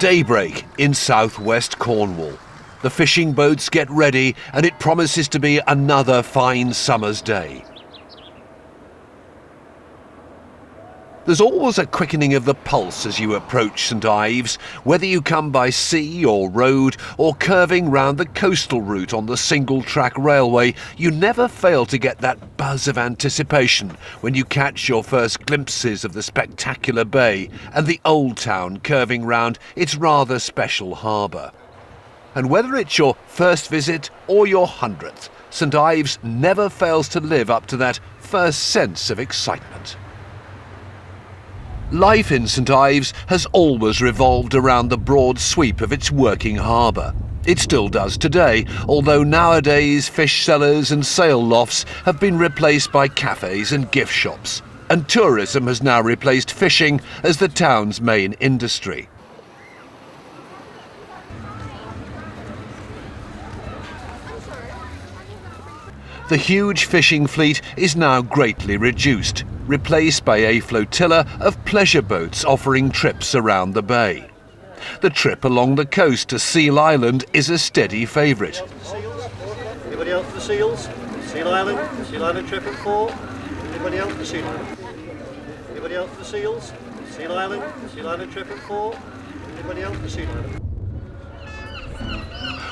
Daybreak in southwest Cornwall. The fishing boats get ready and it promises to be another fine summer's day. There's always a quickening of the pulse as you approach St Ives, whether you come by sea or road or curving round the coastal route on the single-track railway. You never fail to get that buzz of anticipation when you catch your first glimpses of the spectacular bay and the old town curving round its rather special harbour. And whether it's your first visit or your 100th, St Ives never fails to live up to that first sense of excitement. Life in St Ives has always revolved around the broad sweep of its working harbour. It still does today, although nowadays fish sellers and sail lofts have been replaced by cafes and gift shops, and tourism has now replaced fishing as the town's main industry. The huge fishing fleet is now greatly reduced, replaced by a flotilla of pleasure boats offering trips around the bay. The trip along the coast to Seal Island is a steady favourite. Anybody else for the seals? Seal Island trip at 4. Anybody else for Seal Island? Anybody else for the seals? Seal Island trip at 4. Anybody else for Seal Island?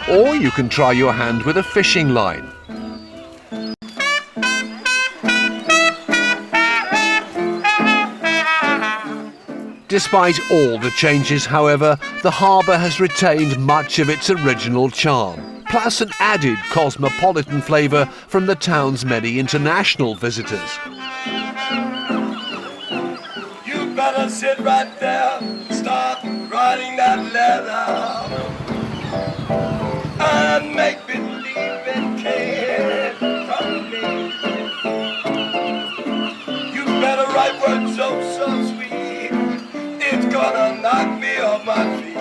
Or you can try your hand with a fishing line. Despite all the changes, however, the harbour has retained much of its original charm, plus an added cosmopolitan flavour from the town's many international visitors. You better sit right there, start writing that letter, and make believe it came from me. You better write words so sweet. It's gonna knock me off my feet.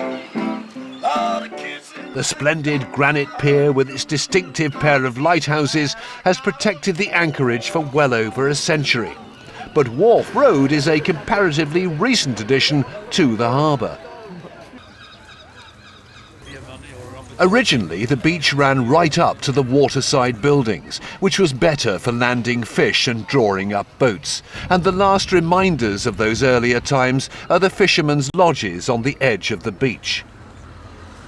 The splendid granite pier with its distinctive pair of lighthouses has protected the anchorage for well over a century. But Wharf Road is a comparatively recent addition to the harbour. Originally, the beach ran right up to the waterside buildings, which was better for landing fish and drawing up boats. And the last reminders of those earlier times are the fishermen's lodges on the edge of the beach.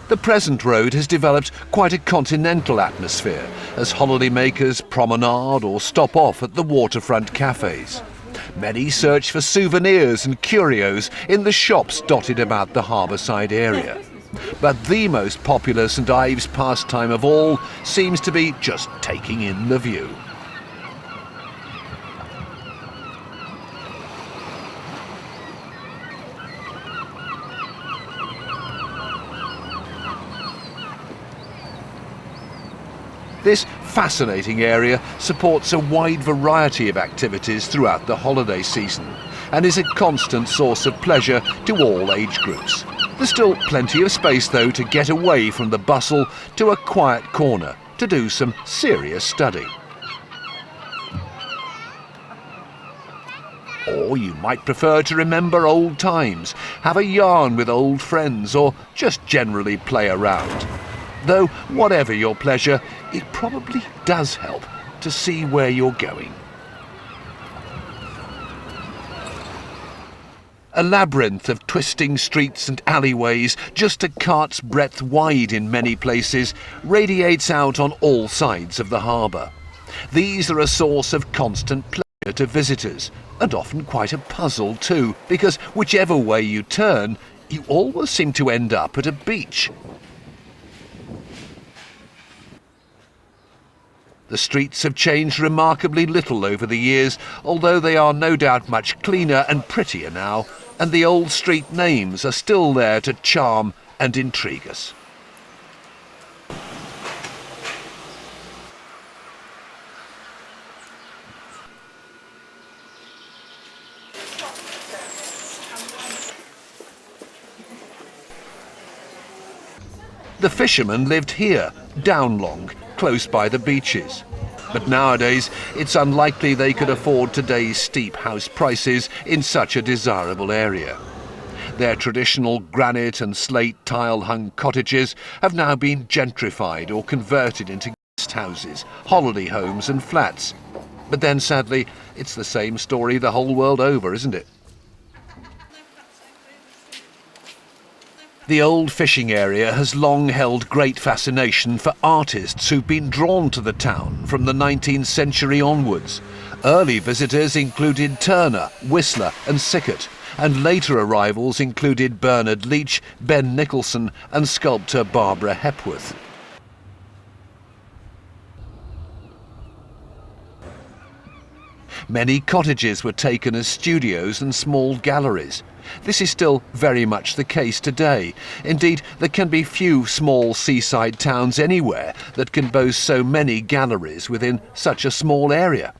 The present road has developed quite a continental atmosphere, as holidaymakers promenade or stop off at the waterfront cafes. Many search for souvenirs and curios in the shops dotted about the harbourside area. But the most popular St Ives pastime of all seems to be just taking in the view. This fascinating area supports a wide variety of activities throughout the holiday season and is a constant source of pleasure to all age groups. There's still plenty of space, though, to get away from the bustle to a quiet corner to do some serious study. Or you might prefer to remember old times, have a yarn with old friends, or just generally play around. Though, whatever your pleasure, it probably does help to see where you're going. A labyrinth of twisting streets and alleyways, just a cart's breadth wide in many places, radiates out on all sides of the harbour. These are a source of constant pleasure to visitors, and often quite a puzzle too, because whichever way you turn, you always seem to end up at a beach. The streets have changed remarkably little over the years, although they are no doubt much cleaner and prettier now, and the old street names are still there to charm and intrigue us. The fishermen lived here, downlong, close by the beaches. But nowadays, it's unlikely they could afford today's steep house prices in such a desirable area. Their traditional granite and slate tile-hung cottages have now been gentrified or converted into guest houses, holiday homes and flats. But then, sadly, it's the same story the whole world over, isn't it? The old fishing area has long held great fascination for artists who've been drawn to the town from the 19th century onwards. Early visitors included Turner, Whistler and Sickert, and later arrivals included Bernard Leach, Ben Nicholson and sculptor Barbara Hepworth. Many cottages were taken as studios and small galleries. This is still very much the case today. Indeed, there can be few small seaside towns anywhere that can boast so many galleries within such a small area.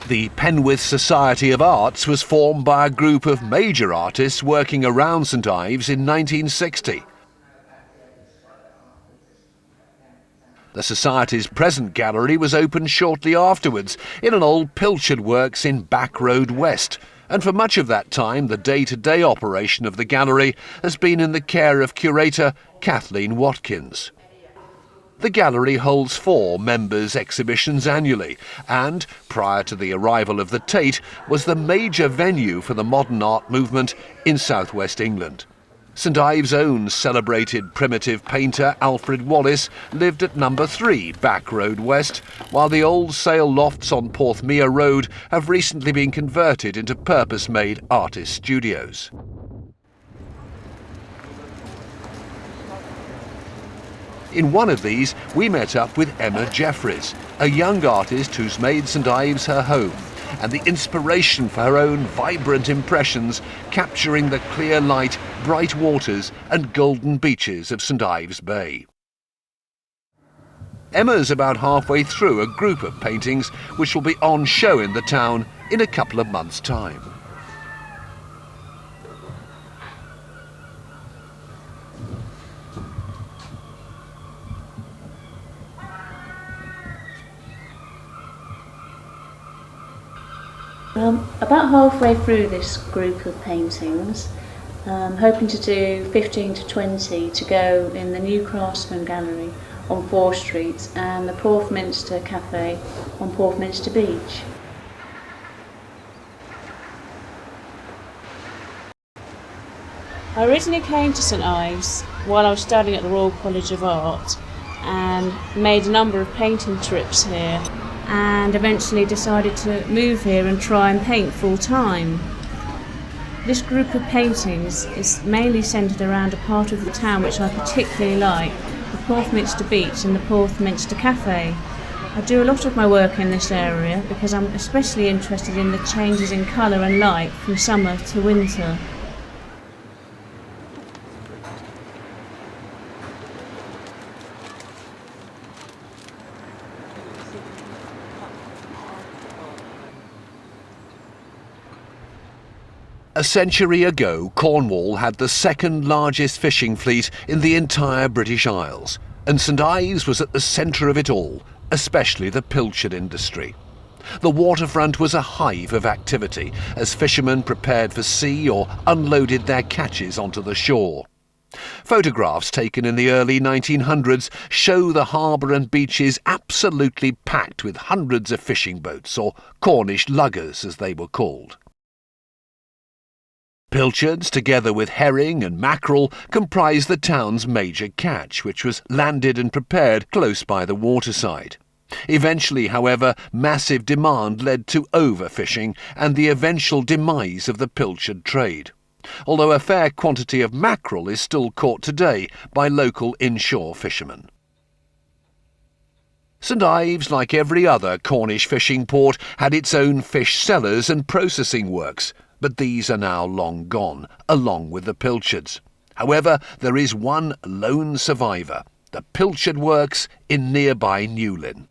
The Penwith Society of Arts was formed by a group of major artists working around St Ives in 1960. The Society's present gallery was opened shortly afterwards in an old pilchard works in Back Road West, and for much of that time the day-to-day operation of the gallery has been in the care of curator Kathleen Watkins. The gallery holds 4 members' exhibitions annually and, prior to the arrival of the Tate, was the major venue for the modern art movement in southwest England. St Ives' own celebrated primitive painter Alfred Wallace lived at number 3 Back Road West, while the old sail lofts on Porthmeor Road have recently been converted into purpose-made artist studios. In one of these, we met up with Emma Jeffries, a young artist who's made St Ives her home, and the inspiration for her own vibrant impressions, capturing the clear light, bright waters and golden beaches of St Ives Bay. Emma's about halfway through a group of paintings which will be on show in the town in a couple of months' time. About halfway through this group of paintings, hoping to do 15 to 20 to go in the New Craftsman Gallery on 4th Street and the Porthminster Cafe on Porthminster Beach. I originally came to St Ives while I was studying at the Royal College of Art and made a number of painting trips here, and eventually decided to move here and try and paint full time. This group of paintings is mainly centred around a part of the town which I particularly like, the Porthminster Beach and the Porthminster Cafe. I do a lot of my work in this area because I'm especially interested in the changes in colour and light from summer to winter. A century ago, Cornwall had the second largest fishing fleet in the entire British Isles, and St Ives was at the centre of it all, especially the pilchard industry. The waterfront was a hive of activity as fishermen prepared for sea or unloaded their catches onto the shore. Photographs taken in the early 1900s show the harbour and beaches absolutely packed with hundreds of fishing boats, or Cornish luggers as they were called. Pilchards, together with herring and mackerel, comprise the town's major catch, which was landed and prepared close by the waterside. Eventually, however, massive demand led to overfishing and the eventual demise of the pilchard trade, although a fair quantity of mackerel is still caught today by local inshore fishermen. St Ives, like every other Cornish fishing port, had its own fish cellars and processing works, but these are now long gone, along with the pilchards. However, there is one lone survivor, the Pilchard Works in nearby Newlyn.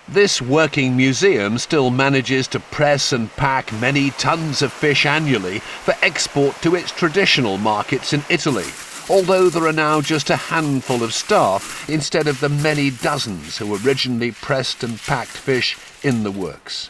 This working museum still manages to press and pack many tons of fish annually for export to its traditional markets in Italy, although there are now just a handful of staff instead of the many dozens who originally pressed and packed fish in the works.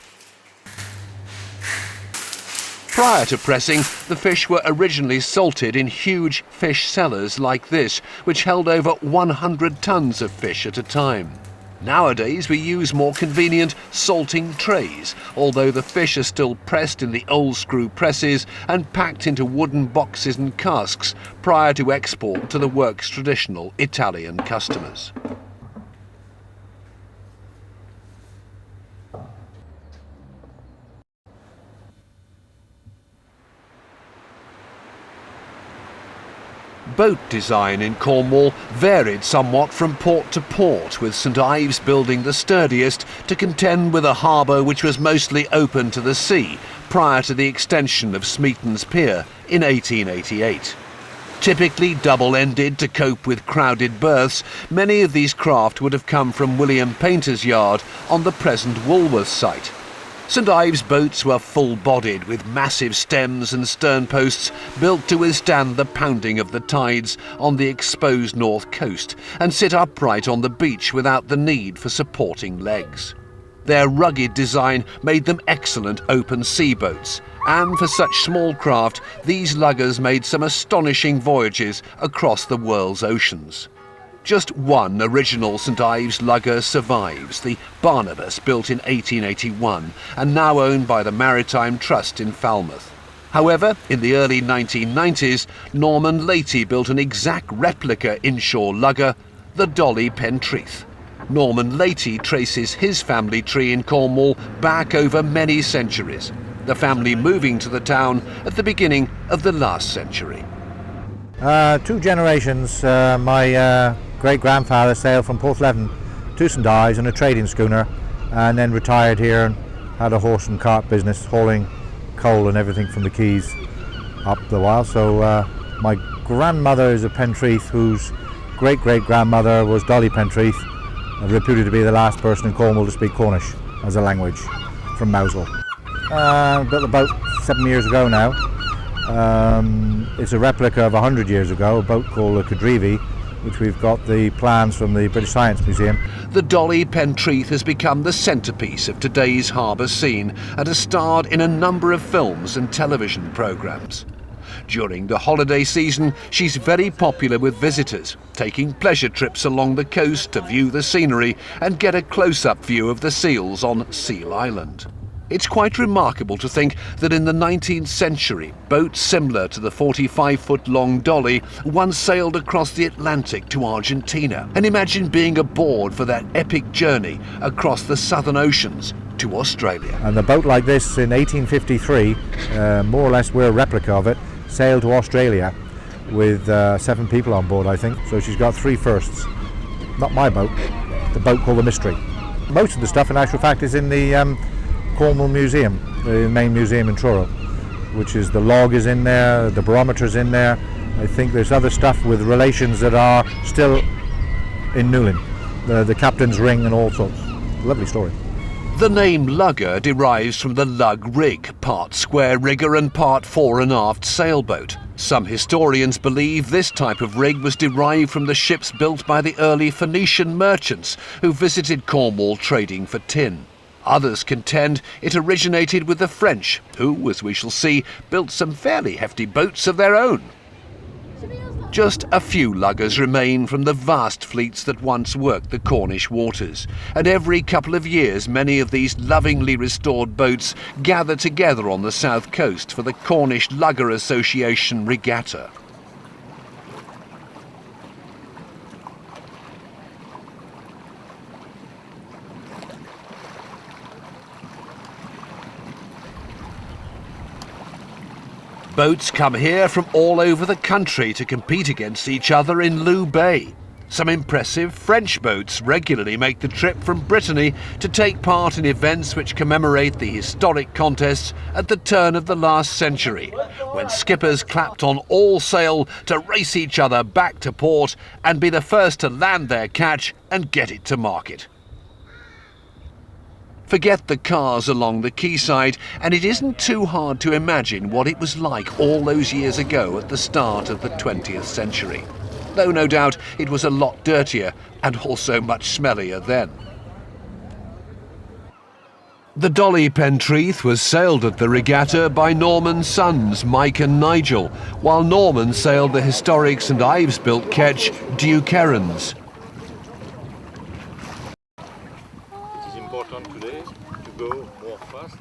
Prior to pressing, the fish were originally salted in huge fish cellars like this, which held over 100 tons of fish at a time. Nowadays we use more convenient salting trays, although the fish are still pressed in the old screw presses and packed into wooden boxes and casks prior to export to the work's traditional Italian customers. Boat design in Cornwall varied somewhat from port to port, with St Ives building the sturdiest to contend with a harbour which was mostly open to the sea prior to the extension of Smeaton's Pier in 1888. Typically double-ended to cope with crowded berths, many of these craft would have come from William Painter's yard on the present Woolworth site. St Ives boats were full-bodied with massive stems and stern posts built to withstand the pounding of the tides on the exposed north coast and sit upright on the beach without the need for supporting legs. Their rugged design made them excellent open sea boats, and for such small craft these luggers made some astonishing voyages across the world's oceans. Just one original St Ives lugger survives, the Barnabas, built in 1881 and now owned by the Maritime Trust in Falmouth. However, in the early 1990s, Norman Leahy built an exact replica inshore lugger, the Dolly Pentreath. Norman Leahy traces his family tree in Cornwall back over many centuries, the family moving to the town at the beginning of the last century. 2 generations. My great-grandfather sailed from Portleven to St Ives on a trading schooner and then retired here and had a horse and cart business hauling coal and everything from the quays up the while. So my grandmother is a Pentreath whose great-great-grandmother was Dolly Pentreath, reputed to be the last person in Cornwall to speak Cornish as a language, from Mousehole. Built about 7 years ago now. It's a replica of 100 years ago, a boat called the Cadrevi, which we've got the plans from the British Science Museum. The Dolly Pentreath has become the centrepiece of today's harbour scene and has starred in a number of films and television programmes. During the holiday season, she's very popular with visitors, taking pleasure trips along the coast to view the scenery and get a close-up view of the seals on Seal Island. It's quite remarkable to think that in the 19th century, boats similar to the 45-foot-long Dolly once sailed across the Atlantic to Argentina. And imagine being aboard for that epic journey across the southern oceans to Australia. And a boat like this in 1853, more or less we're a replica of it, sailed to Australia with 7 people on board, I think. So she's got 3 firsts. Not my boat, the boat called the Mystery. Most of the stuff in actual fact is in the Cornwall Museum, the main museum in Truro, which is the log is in there, the barometer's in there. I think there's other stuff with relations that are still in Newlyn, the captain's ring and all sorts. Lovely story. The name lugger derives from the lug rig, part square rigger and part fore and aft sailboat. Some historians believe this type of rig was derived from the ships built by the early Phoenician merchants who visited Cornwall trading for tin. Others contend it originated with the French, who, as we shall see, built some fairly hefty boats of their own. Just a few luggers remain from the vast fleets that once worked the Cornish waters, and every couple of years many of these lovingly restored boats gather together on the south coast for the Cornish Lugger Association Regatta. Boats come here from all over the country to compete against each other in Looe Bay. Some impressive French boats regularly make the trip from Brittany to take part in events which commemorate the historic contests at the turn of the last century, when skippers clapped on all sail to race each other back to port and be the first to land their catch and get it to market. Forget the cars along the quayside, and it isn't too hard to imagine what it was like all those years ago at the start of the 20th century. Though no doubt it was a lot dirtier and also much smellier then. The Dolly Pentreath was sailed at the regatta by Norman's sons, Mike and Nigel, while Norman sailed the historic St Ives built ketch, Duke Herons. It is important today to go more fast.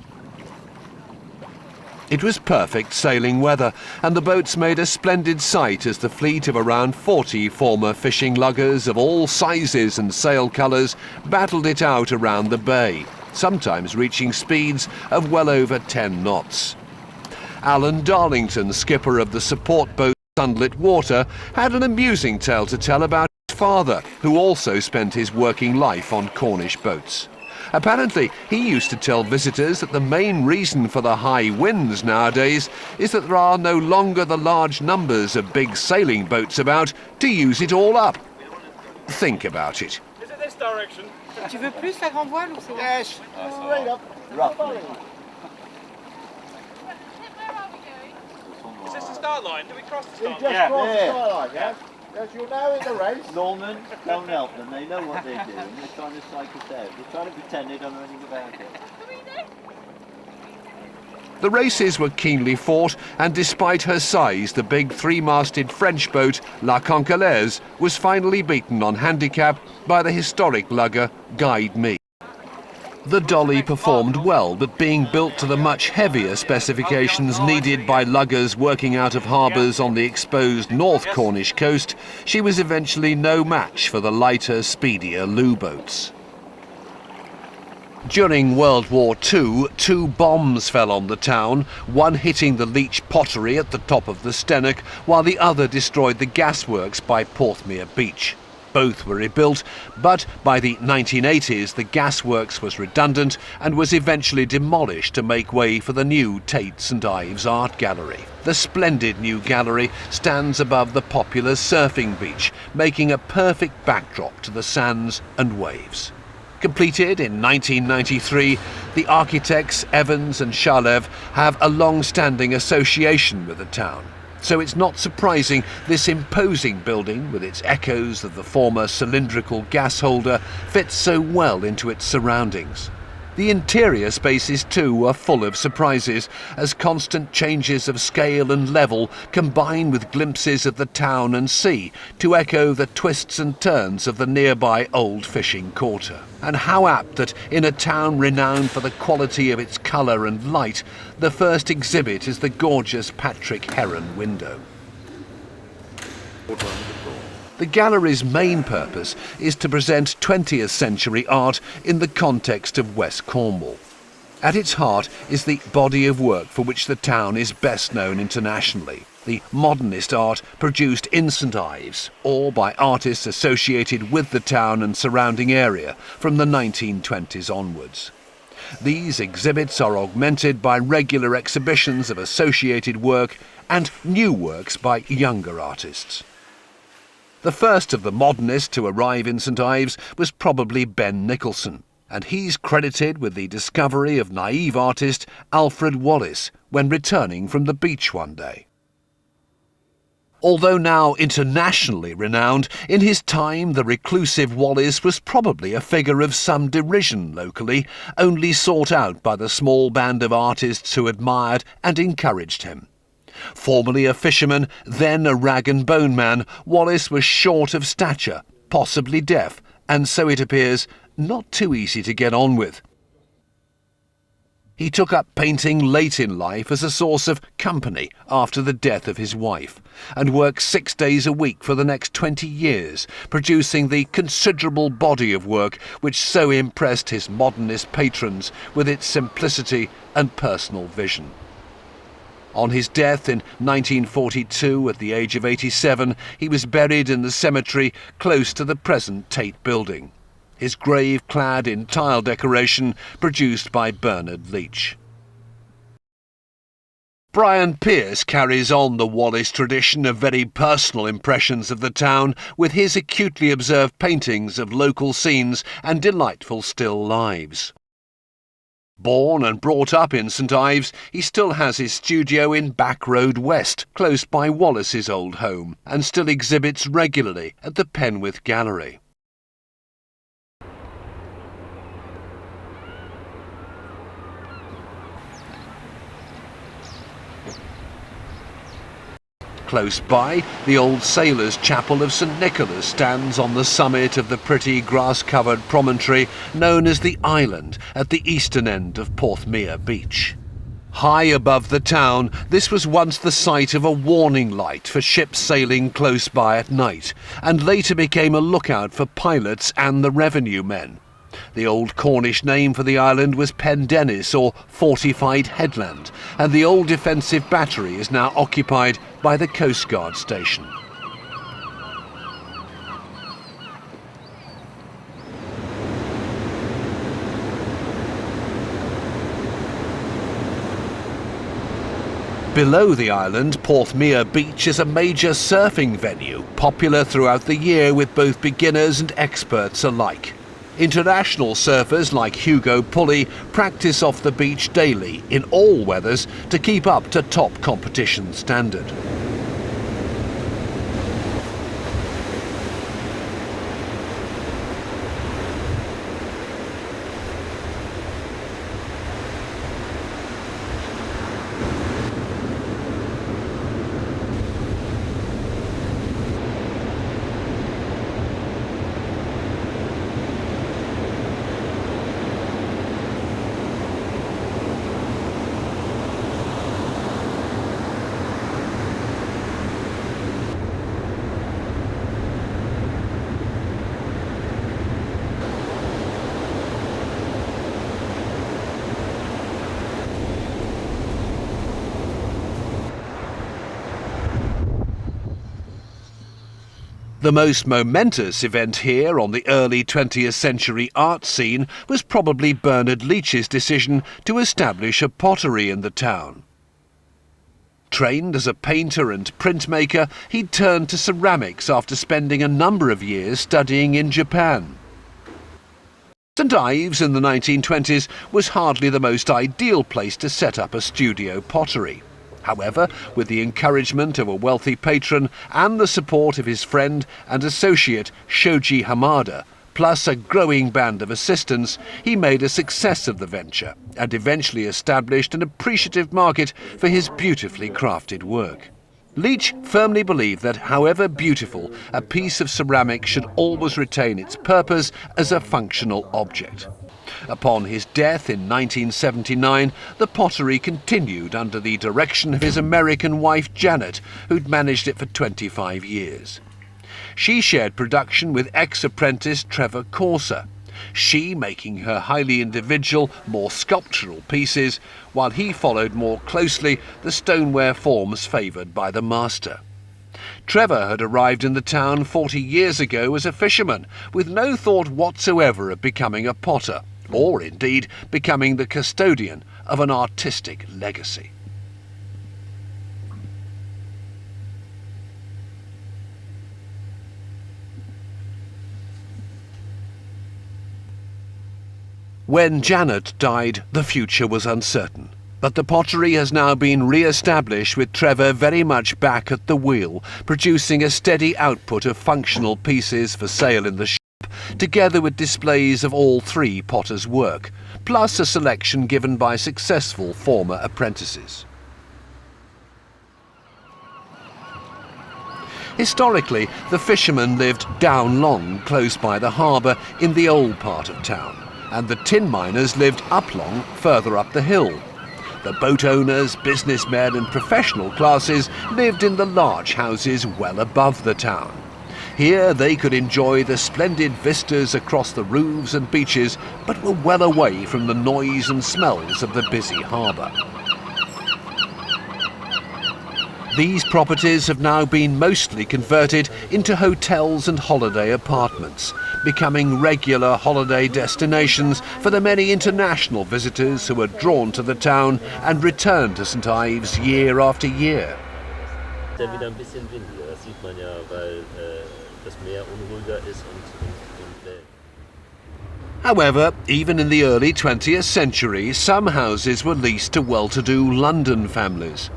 It was perfect sailing weather, and the boats made a splendid sight as the fleet of around 40 former fishing luggers of all sizes and sail colours battled it out around the bay, sometimes reaching speeds of well over 10 knots. Alan Darlington, skipper of the support boat Sunlit Water, had an amusing tale to tell about his father, who also spent his working life on Cornish boats. Apparently, he used to tell visitors that the main reason for the high winds nowadays is that there are no longer the large numbers of big sailing boats about to use it all up. Think about it. Is it this direction? Tu veux plus la grande voile ou c'est bon? Yes, straight up, roughly. Is this the start line? Do we cross the You start just line? cross the skyline, yes? Yes, you're now in the race. Norman, don't help them, they know what they're doing, they're trying to psych us out, they're trying to pretend they don't know anything about it. The races were keenly fought, and despite her size, the big three-masted French boat La Conquelaise was finally beaten on handicap by the historic lugger Guide Me. The Dolly performed well, but being built to the much heavier specifications needed by luggers working out of harbours on the exposed North Cornish coast, she was eventually no match for the lighter, speedier Loo boats. During World War II, 2 bombs fell on the town, one hitting the Leach pottery at the top of the Stenock, while the other destroyed the gasworks by Porthmere Beach. Both were rebuilt, but by the 1980s the gasworks was redundant and was eventually demolished to make way for the new Tate St Ives Art Gallery. The splendid new gallery stands above the popular surfing beach, making a perfect backdrop to the sands and waves. Completed in 1993, the architects Evans and Shalev have a long-standing association with the town. So it's not surprising this imposing building, with its echoes of the former cylindrical gas holder, fits so well into its surroundings. The interior spaces too are full of surprises, as constant changes of scale and level combine with glimpses of the town and sea to echo the twists and turns of the nearby old fishing quarter. And how apt that in a town renowned for the quality of its colour and light, the first exhibit is the gorgeous Patrick Heron window. The gallery's main purpose is to present 20th century art in the context of West Cornwall. At its heart is the body of work for which the town is best known internationally, the modernist art produced in St Ives, or by artists associated with the town and surrounding area from the 1920s onwards. These exhibits are augmented by regular exhibitions of associated work and new works by younger artists. The first of the modernists to arrive in St Ives was probably Ben Nicholson, and he's credited with the discovery of naive artist Alfred Wallace when returning from the beach one day. Although now internationally renowned, in his time the reclusive Wallace was probably a figure of some derision locally, only sought out by the small band of artists who admired and encouraged him. Formerly a fisherman, then a rag and bone man, Wallace was short of stature, possibly deaf, and so it appears not too easy to get on with. He took up painting late in life as a source of company after the death of his wife, and worked 6 days a week for the next 20 years, producing the considerable body of work which so impressed his modernist patrons with its simplicity and personal vision. On his death in 1942 at the age of 87, he was buried in the cemetery close to the present Tate building, his grave clad in tile decoration produced by Bernard Leach. Brian Pearce carries on the Wallace tradition of very personal impressions of the town with his acutely observed paintings of local scenes and delightful still lives. Born and brought up in St Ives, he still has his studio in Back Road West, close by Wallace's old home, and still exhibits regularly at the Penwith Gallery. Close by, the old sailors' chapel of St Nicholas stands on the summit of the pretty grass-covered promontory known as the Island at the eastern end of Porthmeor Beach. High above the town, this was once the site of a warning light for ships sailing close by at night, and later became a lookout for pilots and the revenue men. The old Cornish name for the island was Penzance, or Fortified Headland, and the old defensive battery is now occupied by the Coast Guard station. Below the island, Porthmeor Beach is a major surfing venue, popular throughout the year with both beginners and experts alike. International surfers like Hugo Pulley practice off the beach daily in all weathers to keep up to top competition standard. The most momentous event here on the early 20th century art scene was probably Bernard Leach's decision to establish a pottery in the town. Trained as a painter and printmaker, he'd turned to ceramics after spending a number of years studying in Japan. St Ives in the 1920s was hardly the most ideal place to set up a studio pottery. However, with the encouragement of a wealthy patron and the support of his friend and associate Shoji Hamada, plus a growing band of assistants, he made a success of the venture and eventually established an appreciative market for his beautifully crafted work. Leach firmly believed that, however beautiful, a piece of ceramic should always retain its purpose as a functional object. Upon his death in 1979, the pottery continued under the direction of his American wife Janet, who'd managed it for 25 years. She shared production with ex-apprentice Trevor Corser, she making her highly individual, more sculptural pieces, while he followed more closely the stoneware forms favoured by the master. Trevor had arrived in the town 40 years ago as a fisherman, with no thought whatsoever of becoming a potter, or indeed becoming the custodian of an artistic legacy. When Janet died, the future was uncertain, but the pottery has now been re-established with Trevor very much back at the wheel, producing a steady output of functional pieces for sale in the shop, together with displays of all three potters' work, plus a selection given by successful former apprentices. Historically, the fishermen lived down long, close by the harbour in the old part of town, and the tin miners lived uplong, further up the hill. The boat owners, businessmen and professional classes lived in the large houses well above the town. Here they could enjoy the splendid vistas across the roofs and beaches, but were well away from the noise and smells of the busy harbour. These properties have now been mostly converted into hotels and holiday apartments, becoming regular holiday destinations for the many international visitors who are drawn to the town and return to St Ives year after year. However, even in the early 20th century, some houses were leased to well-to-do London families.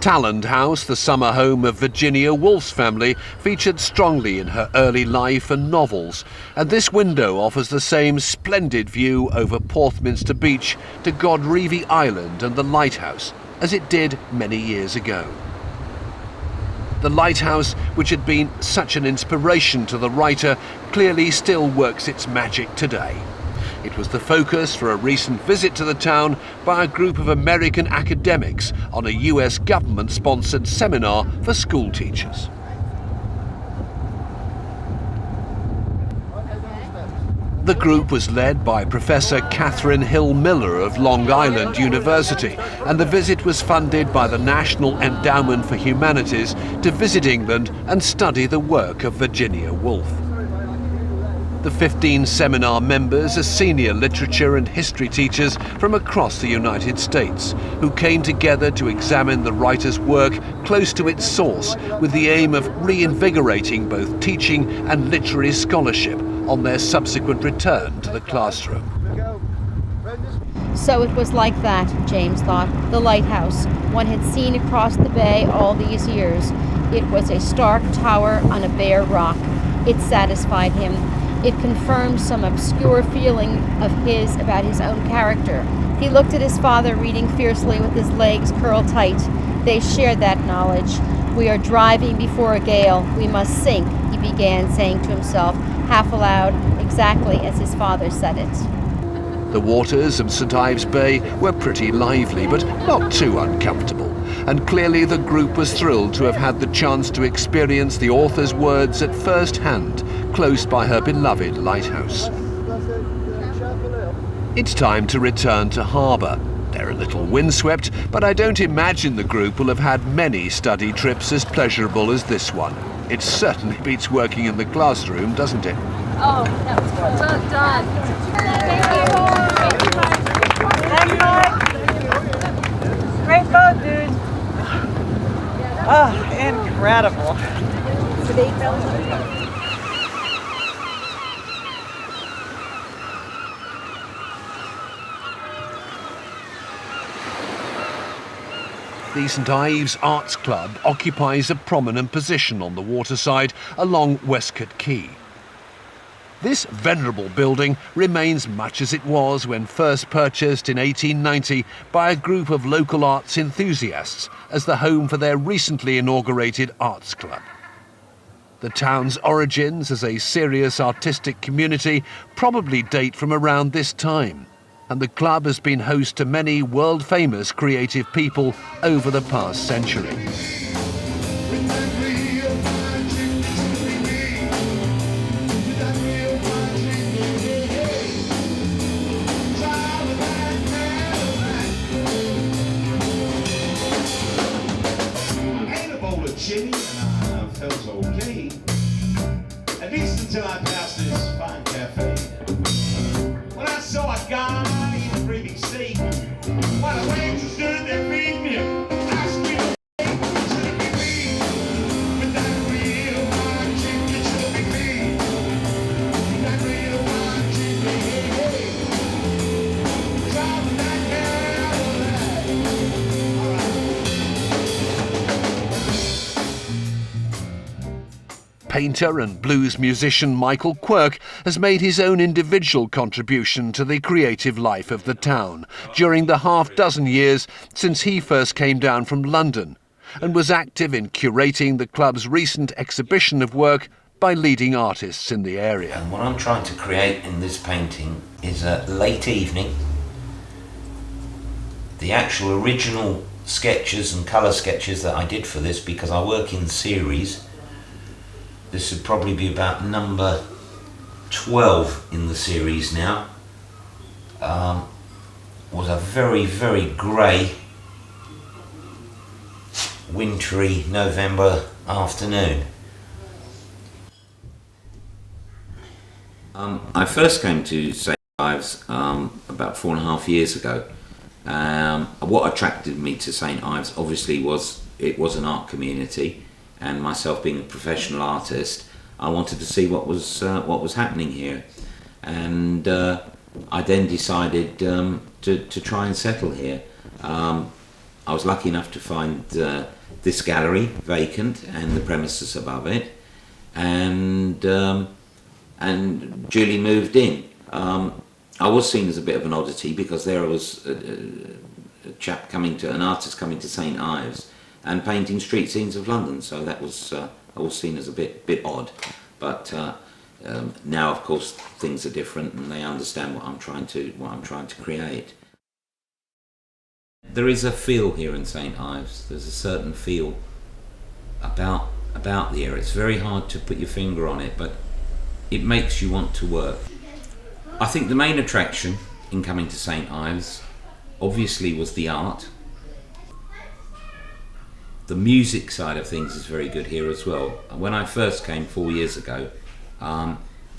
Talland House, the summer home of Virginia Woolf's family, featured strongly in her early life and novels, and this window offers the same splendid view over Porthminster Beach to Godrevy Island and the lighthouse as it did many years ago. The lighthouse, which had been such an inspiration to the writer, clearly still works its magic today. It was the focus for a recent visit to the town by a group of American academics on a US government-sponsored seminar for school teachers. The group was led by Professor Catherine Hill Miller of Long Island University, and the visit was funded by the National Endowment for Humanities to visit England and study the work of Virginia Woolf. The 15 seminar members are senior literature and history teachers from across the United States, who came together to examine the writer's work close to its source, with the aim of reinvigorating both teaching and literary scholarship on their subsequent return to the classroom. So it was like that, James thought, the lighthouse one had seen across the bay all these years. It was a stark tower on a bare rock. It satisfied him. It confirmed some obscure feeling of his about his own character. He looked at his father reading fiercely with his legs curled tight. They shared that knowledge. We are driving before a gale. We must sink, he began, saying to himself, half aloud, exactly as his father said it. The waters of St Ives Bay were pretty lively, but not too uncomfortable, and clearly the group was thrilled to have had the chance to experience the author's words at first hand, close by her beloved lighthouse. It's time to return to harbour. They're a little windswept, but I don't imagine the group will have had many study trips as pleasurable as this one. It certainly beats working in the classroom, doesn't it? Oh, that was good. Well done. Thank you. Great boat, dude. Oh, incredible. The St Ives Arts Club occupies a prominent position on the waterside along Westcott Quay. This venerable building remains much as it was when first purchased in 1890 by a group of local arts enthusiasts as the home for their recently inaugurated arts club. The town's origins as a serious artistic community probably date from around this time, and the club has been host to many world-famous creative people over the past century. Jimmy, and I felt okay, at least until I passed this fine cafe. When I saw a guy in a breathing state, while the waiters stood there feeding him, I screamed, it should be me. With that real wine chick, it should be me. With that real wine chick, hey, hey, hey. Driving that Cadillac. All right. Painter and blues musician Michael Quirk has made his own individual contribution to the creative life of the town during the half-dozen years since he first came down from London, and was active in curating the club's recent exhibition of work by leading artists in the area. And what I'm trying to create in this painting is a late evening. The actual original sketches and colour sketches that I did for this, because I work in series. This would probably be about number 12 in the series now. Was a very, very grey, wintry November afternoon. I first came to St Ives about 4.5 years ago. What attracted me to St Ives obviously was it was an art community. And myself being a professional artist, I wanted to see what was happening here, and I then decided to try and settle here. I was lucky enough to find this gallery vacant and the premises above it, and Julie moved in. I was seen as a bit of an oddity because there was an artist coming to St Ives. and painting street scenes of London. So that was all seen as a bit odd, but now of course things are different and they understand what I'm trying to create. There is a feel here in St Ives. There's a certain feel about the area. It's very hard to put your finger on it, but it makes you want to work. I think the main attraction in coming to St Ives obviously was the art. The music side of things is very good here as well. When I first came 4 years ago,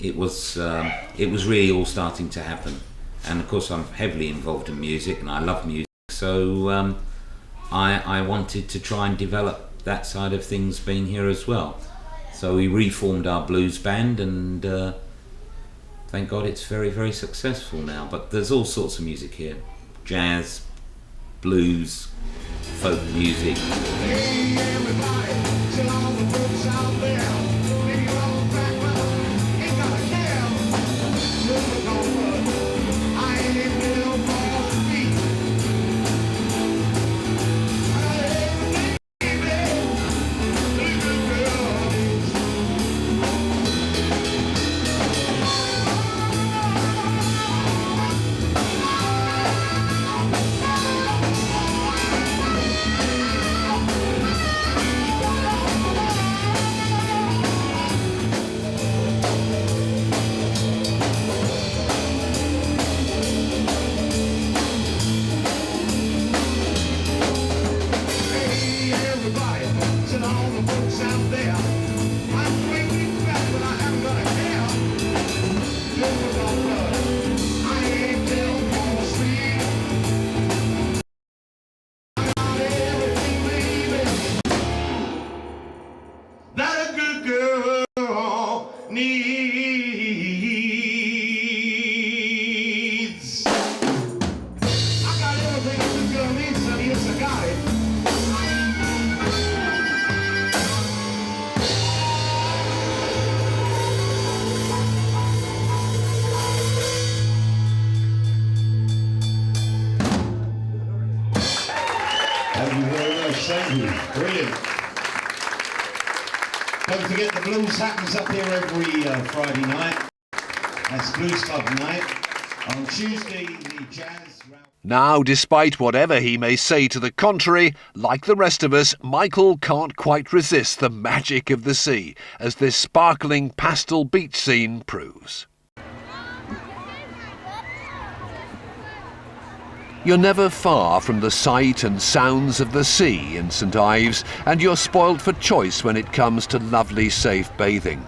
it was really all starting to happen. And of course I'm heavily involved in music and I love music, so I wanted to try and develop that side of things being here as well. So we reformed our blues band, and thank God it's very, very successful now. But there's all sorts of music here: jazz, blues, folk music. Hey everybody, tell all the folks out there, maybe you're all back, well, ain't got a care. You're gonna I ain't no more feet. Thank you. Brilliant. Don't forget the blues happens up here every Friday night. That's Blues Club night. On Tuesday, the jazz. Now, despite whatever he may say to the contrary, like the rest of us, Michael can't quite resist the magic of the sea, as this sparkling pastel beach scene proves. You're never far from the sight and sounds of the sea in St Ives, and you're spoilt for choice when it comes to lovely, safe bathing.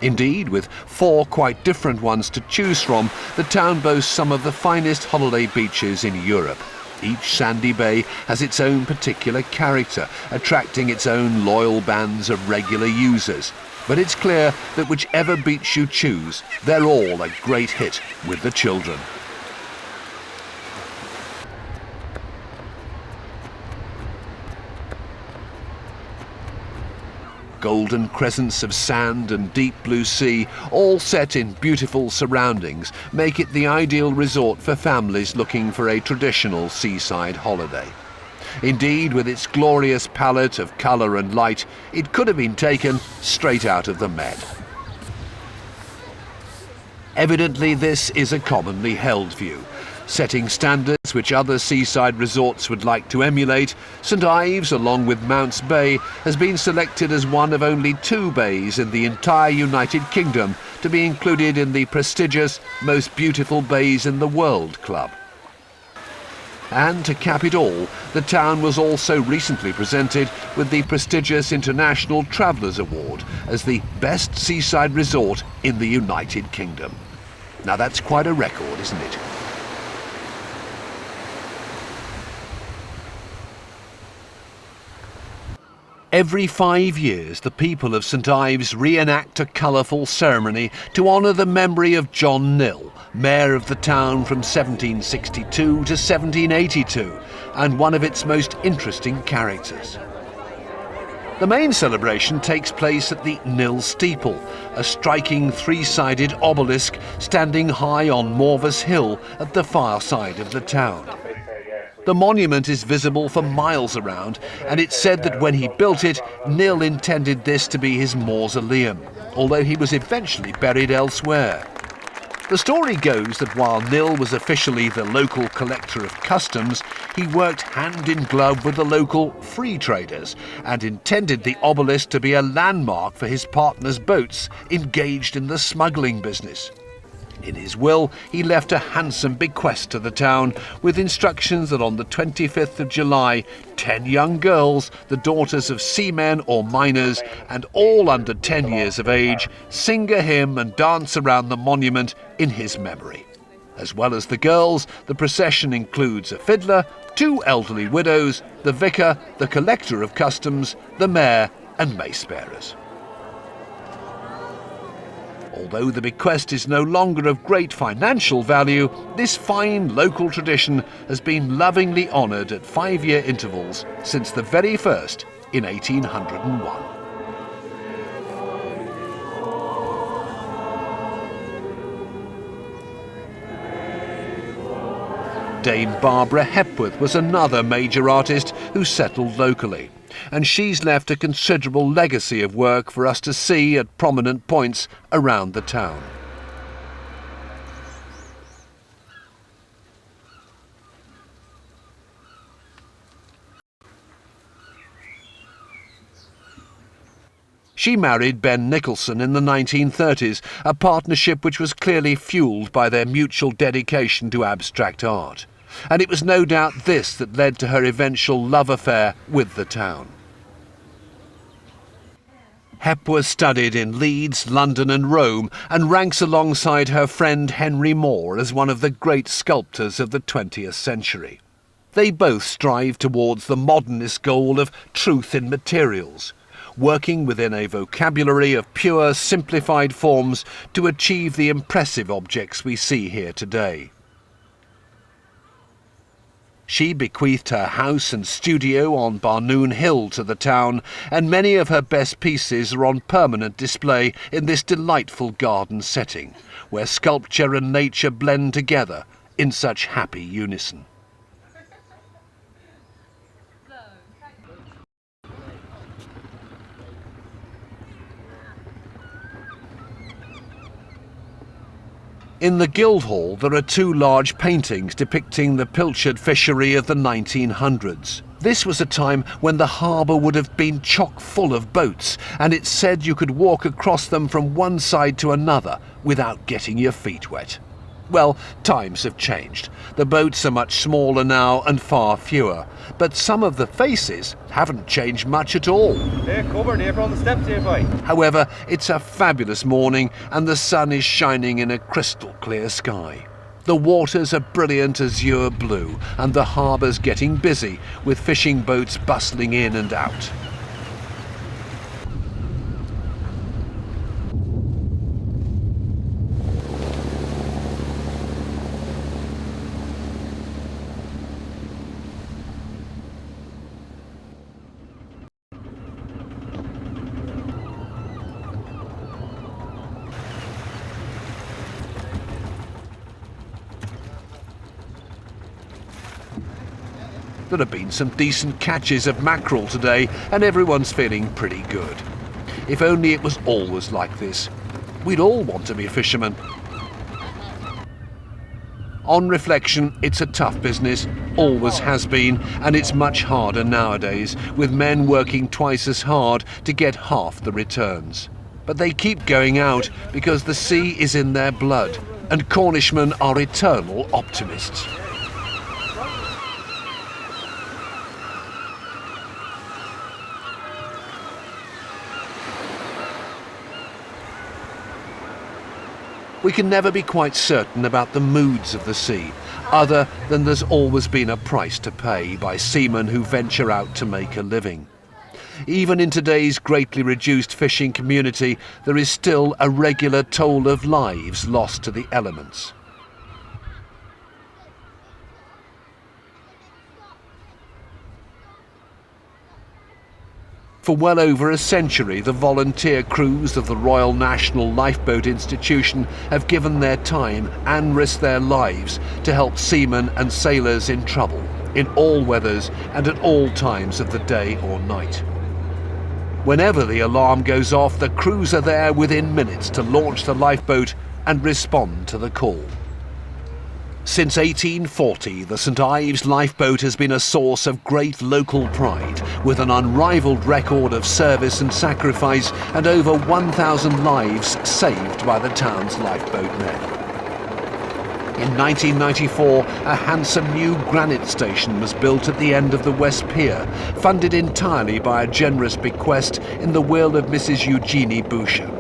Indeed, with 4 quite different ones to choose from, the town boasts some of the finest holiday beaches in Europe. Each sandy bay has its own particular character, attracting its own loyal bands of regular users. But it's clear that whichever beach you choose, they're all a great hit with the children. Golden crescents of sand and deep blue sea, all set in beautiful surroundings, make it the ideal resort for families looking for a traditional seaside holiday. Indeed, with its glorious palette of colour and light, it could have been taken straight out of the Med. Evidently, this is a commonly held view. Setting standards which other seaside resorts would like to emulate, St Ives, along with Mounts Bay, has been selected as one of only 2 bays in the entire United Kingdom to be included in the prestigious Most Beautiful Bays in the World Club. And to cap it all, the town was also recently presented with the prestigious International Travellers Award as the best seaside resort in the United Kingdom. Now that's quite a record, isn't it? Every 5 years, the people of St Ives reenact a colourful ceremony to honour the memory of John Knill, mayor of the town from 1762 to 1782, and one of its most interesting characters. The main celebration takes place at the Knill Steeple, a striking 3-sided obelisk standing high on Morvis Hill at the far side of the town. The monument is visible for miles around, and it's said that when he built it, Nill intended this to be his mausoleum, although he was eventually buried elsewhere. The story goes that while Nill was officially the local collector of customs, he worked hand in glove with the local free traders and intended the obelisk to be a landmark for his partner's boats engaged in the smuggling business. In his will, he left a handsome bequest to the town with instructions that on the 25th of July, 10 young girls, the daughters of seamen or miners, and all under 10 years of age, sing a hymn and dance around the monument in his memory. As well as the girls, the procession includes a fiddler, 2 elderly widows, the vicar, the collector of customs, the mayor, and mace bearers. Although the bequest is no longer of great financial value, this fine local tradition has been lovingly honoured at 5-year intervals since the very first in 1801. Dame Barbara Hepworth was another major artist who settled locally, and she's left a considerable legacy of work for us to see at prominent points around the town. She married Ben Nicholson in the 1930s, a partnership which was clearly fuelled by their mutual dedication to abstract art. And it was no doubt this that led to her eventual love affair with the town. Hepworth studied in Leeds, London and Rome, and ranks alongside her friend Henry Moore as one of the great sculptors of the 20th century. They both strive towards the modernist goal of truth in materials, working within a vocabulary of pure, simplified forms to achieve the impressive objects we see here today. She bequeathed her house and studio on Barnoon Hill to the town, and many of her best pieces are on permanent display in this delightful garden setting, where sculpture and nature blend together in such happy unison. In the Guildhall there are 2 large paintings depicting the pilchard fishery of the 1900s. This was a time when the harbour would have been chock full of boats, and it's said you could walk across them from one side to another without getting your feet wet. Well, times have changed. The boats are much smaller now and far fewer, but some of the faces haven't changed much at all. Hey, Camborne, here on the steps here, boy. However, it's a fabulous morning and the sun is shining in a crystal clear sky. The waters are brilliant azure blue and the harbour's getting busy with fishing boats bustling in and out. There have been some decent catches of mackerel today and everyone's feeling pretty good. If only it was always like this. We'd all want to be fishermen. On reflection, it's a tough business, always has been, and it's much harder nowadays, with men working twice as hard to get half the returns. But they keep going out because the sea is in their blood, and Cornishmen are eternal optimists. We can never be quite certain about the moods of the sea, other than there's always been a price to pay by seamen who venture out to make a living. Even in today's greatly reduced fishing community, there is still a regular toll of lives lost to the elements. For well over a century, the volunteer crews of the Royal National Lifeboat Institution have given their time and risked their lives to help seamen and sailors in trouble, in all weathers and at all times of the day or night. Whenever the alarm goes off, the crews are there within minutes to launch the lifeboat and respond to the call. Since 1840, the St Ives lifeboat has been a source of great local pride, with an unrivalled record of service and sacrifice and over 1,000 lives saved by the town's lifeboat men. In 1994, a handsome new granite station was built at the end of the West Pier, funded entirely by a generous bequest in the will of Mrs. Eugenie Boucher.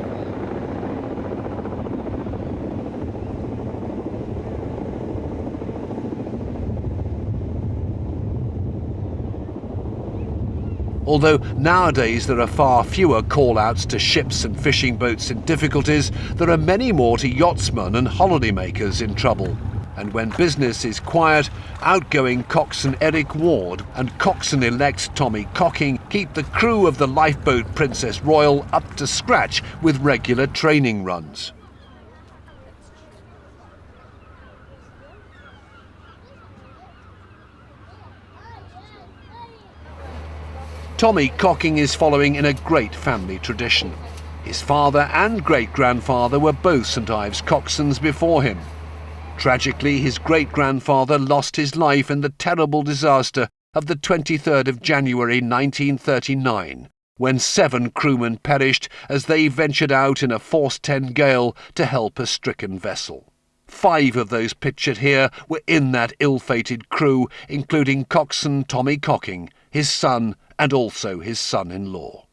Although nowadays there are far fewer call-outs to ships and fishing boats in difficulties, there are many more to yachtsmen and holidaymakers in trouble. And when business is quiet, outgoing coxswain Eric Ward and coxswain-elect Tommy Cocking keep the crew of the lifeboat Princess Royal up to scratch with regular training runs. Tommy Cocking is following in a great family tradition. His father and great-grandfather were both St Ives coxswains before him. Tragically, his great-grandfather lost his life in the terrible disaster of the 23rd of January 1939, when 7 crewmen perished as they ventured out in a force 10 gale to help a stricken vessel. 5 of those pictured here were in that ill-fated crew, including coxswain Tommy Cocking, his son, and also his son-in-law.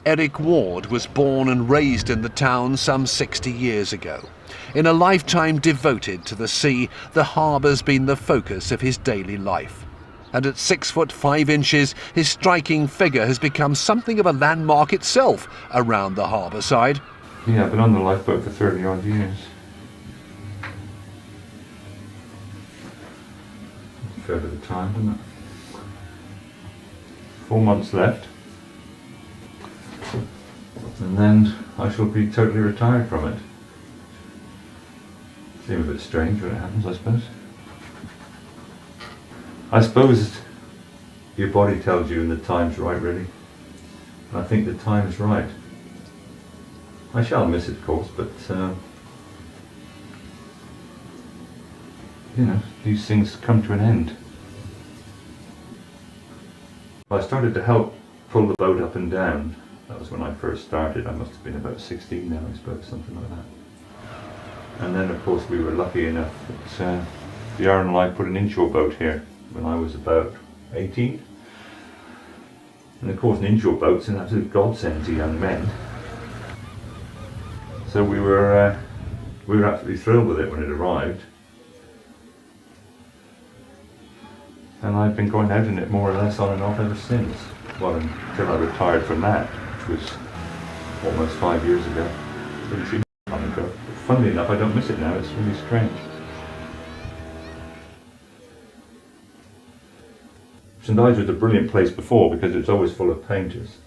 Eric Ward was born and raised in the town some 60 years ago. In a lifetime devoted to the sea, the harbour's been the focus of his daily life. And at 6 foot 5 inches, his striking figure has become something of a landmark itself around the harbourside. Yeah, I've been on the lifeboat for 30 odd years. Fair bit of time, isn't it? 4 months left. And then I shall be totally retired from it. Seems a bit strange when it happens, I suppose. I suppose your body tells you when the time's right, really. And I think the time is right. I shall miss it, of course, but you know, these things come to an end. I started to help pull the boat up and down. That was when I first started. I must have been about 16 now, I suppose, something like that. And then, of course, we were lucky enough that the RNLI put an inshore boat here when I was about 18. And of course, an inshore boat's an absolute godsend to young men. So we were absolutely thrilled with it when it arrived. And I've been going out in it more or less on and off ever since. Well, until I retired from that, which was almost 5 years ago. Really seems long ago. But funnily enough, I don't miss it now. It's really strange. St Ives was a brilliant place before because it's always full of painters.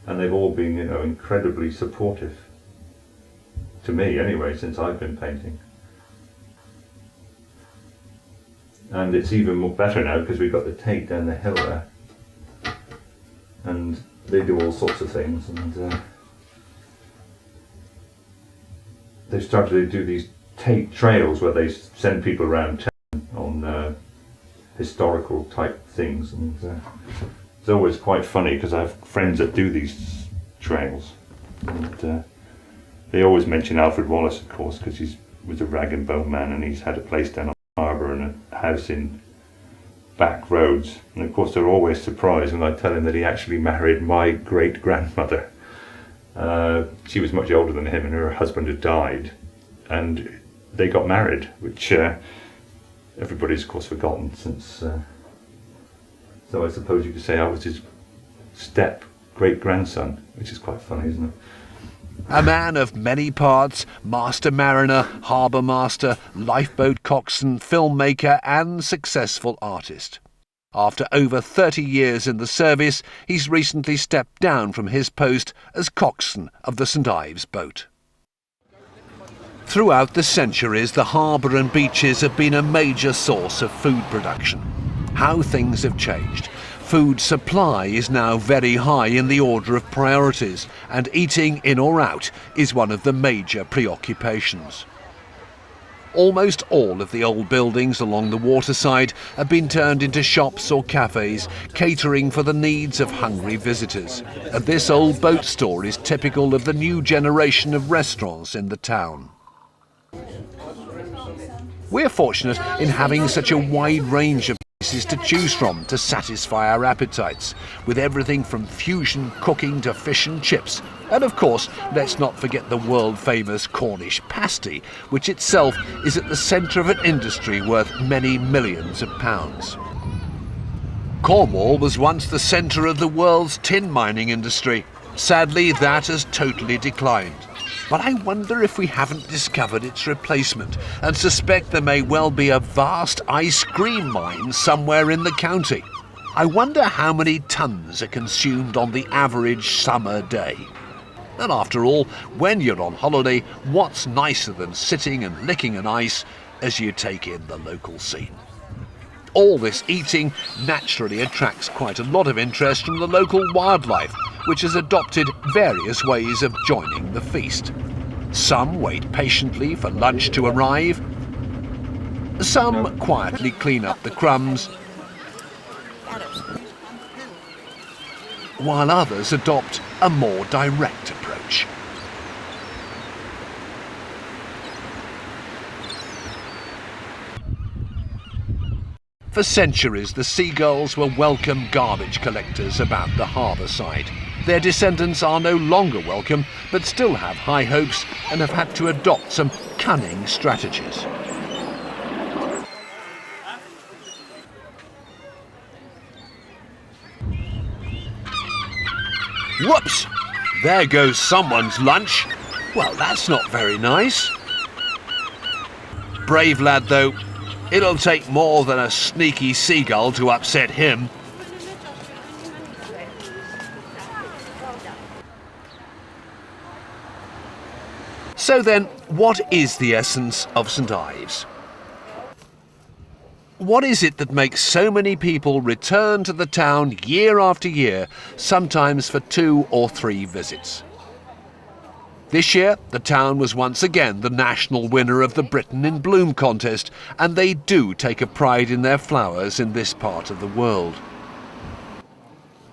And they've all been, you know, incredibly supportive. To me, anyway, since I've been painting. And it's even more better now because we've got the Tate down the hill there. And they do all sorts of things. And they've started to do these Tate trails where they send people around town on historical type things. And it's always quite funny because I have friends that do these trails. And they always mention Alfred Wallace, of course, because he was a rag and bone man and he's had a place down on the harbour and a house in back roads. And of course they're always surprised when I tell him that he actually married my great-grandmother. She was much older than him and her husband had died. And they got married, which everybody's of course forgotten since... so I suppose you could say I was his step-great-grandson, which is quite funny, isn't it? A man of many parts, master mariner, harbour master, lifeboat coxswain, filmmaker and successful artist. After over 30 years in the service, he's recently stepped down from his post as coxswain of the St Ives boat. Throughout the centuries, the harbour and beaches have been a major source of food production. How things have changed. Food supply is now very high in the order of priorities, and eating in or out is one of the major preoccupations. Almost all of the old buildings along the waterside have been turned into shops or cafes, catering for the needs of hungry visitors. And this old boat store is typical of the new generation of restaurants in the town. We're fortunate in having such a wide range of places to choose from to satisfy our appetites, with everything from fusion cooking to fish and chips. And of course, let's not forget the world-famous Cornish pasty, which itself is at the centre of an industry worth many millions of pounds. Cornwall was once the centre of the world's tin mining industry. Sadly, that has totally declined. But I wonder if we haven't discovered its replacement, and suspect there may well be a vast ice cream mine somewhere in the county. I wonder how many tons are consumed on the average summer day. And after all, when you're on holiday, what's nicer than sitting and licking an ice as you take in the local scene? All this eating naturally attracts quite a lot of interest from the local wildlife, which has adopted various ways of joining the feast. Some wait patiently for lunch to arrive. Some quietly clean up the crumbs, while others adopt a more direct approach. For centuries, the seagulls were welcome garbage collectors about the harbourside. Their descendants are no longer welcome, but still have high hopes and have had to adopt some cunning strategies. Whoops! There goes someone's lunch. Well, that's not very nice. Brave lad, though. It'll take more than a sneaky seagull to upset him. So then, what is the essence of St Ives? What is it that makes so many people return to the town year after year, sometimes for 2 or 3 visits? This year, the town was once again the national winner of the Britain in Bloom contest, and they do take a pride in their flowers in this part of the world.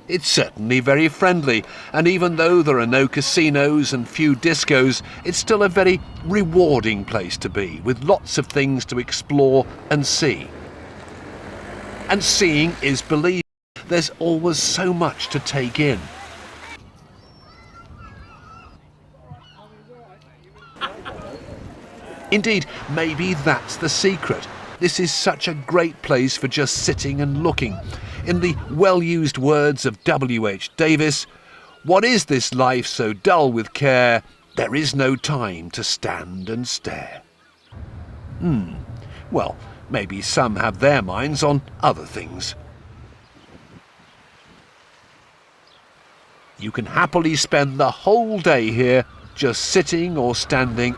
It's certainly very friendly, and even though there are no casinos and few discos, it's still a very rewarding place to be, with lots of things to explore and see. And seeing is believing. There's always so much to take in. Indeed, maybe that's the secret. This is such a great place for just sitting and looking. In the well-used words of W.H. Davis, "What is this life so dull with care? There is no time to stand and stare." Well, maybe some have their minds on other things. You can happily spend the whole day here, just sitting or standing,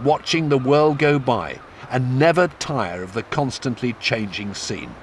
watching the world go by, and never tire of the constantly changing scene.